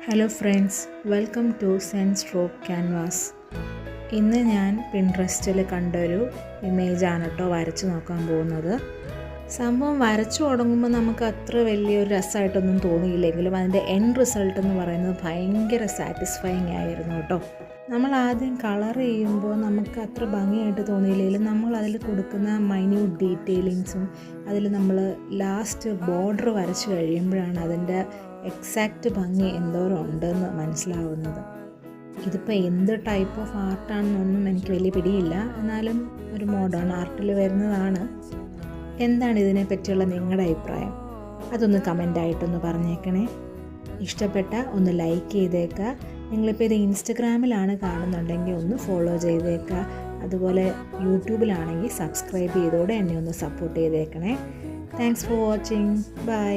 Hello friends, welcome to sense stroke canvas. ഇന്ന് ഞാൻ പിൻട്രസ്റ്റിൽ കണ്ടൊരു ഇമേജാണ് കേട്ടോ വരച്ച് നോക്കാൻ പോകുന്നത്. സംഭവം വരച്ചു തുടങ്ങുമ്പോൾ നമുക്ക് അത്ര വലിയൊരു രസമായിട്ടൊന്നും തോന്നിയില്ലെങ്കിലും അതിൻ്റെ എൻഡ് റിസൾട്ട് എന്ന് പറയുന്നത് ഭയങ്കര സാറ്റിസ്ഫൈങ് ആയിരുന്നു കേട്ടോ. നമ്മൾ ആദ്യം കളർ ചെയ്യുമ്പോൾ നമുക്ക് അത്ര ഭംഗിയായിട്ട് തോന്നിയില്ലെങ്കിലും നമ്മൾ അതിൽ കൊടുക്കുന്ന മൈന്യൂട്ട് ഡീറ്റെയിലിങ്സും അതിൽ നമ്മൾ ലാസ്റ്റ് ബോർഡർ വരച്ച് കഴിയുമ്പോഴാണ് അതിൻ്റെ എക്സാക്റ്റ് ഭംഗി എന്തോരം ഉണ്ടെന്ന് മനസ്സിലാവുന്നത്. ഇതിപ്പോൾ എന്ത് ടൈപ്പ് ഓഫ് ആർട്ടാണെന്നൊന്നും എനിക്ക് വലിയ പിടിയില്ല, എന്നാലും ഒരു മോഡേൺ ആർട്ടിൽ വരുന്നതാണ്. എന്താണ് ഇതിനെ പറ്റിയുള്ള നിങ്ങളുടെ അഭിപ്രായം? അതൊന്ന് കമൻ്റായിട്ടൊന്ന് പറഞ്ഞേക്കണേ. ഇഷ്ടപ്പെട്ട ഒന്ന് ലൈക്ക് ചെയ്തേക്കുക. നിങ്ങളിപ്പോൾ ഇത് ഇൻസ്റ്റഗ്രാമിലാണ് കാണുന്നുണ്ടെങ്കിൽ ഒന്ന് ഫോളോ ചെയ്തേക്കുക. അതുപോലെ യൂട്യൂബിലാണെങ്കിൽ സബ്സ്ക്രൈബ് ചെയ്തോടെ എന്നെ ഒന്ന് സപ്പോർട്ട് ചെയ്തേക്കണേ. Thanks for watching. ബൈ.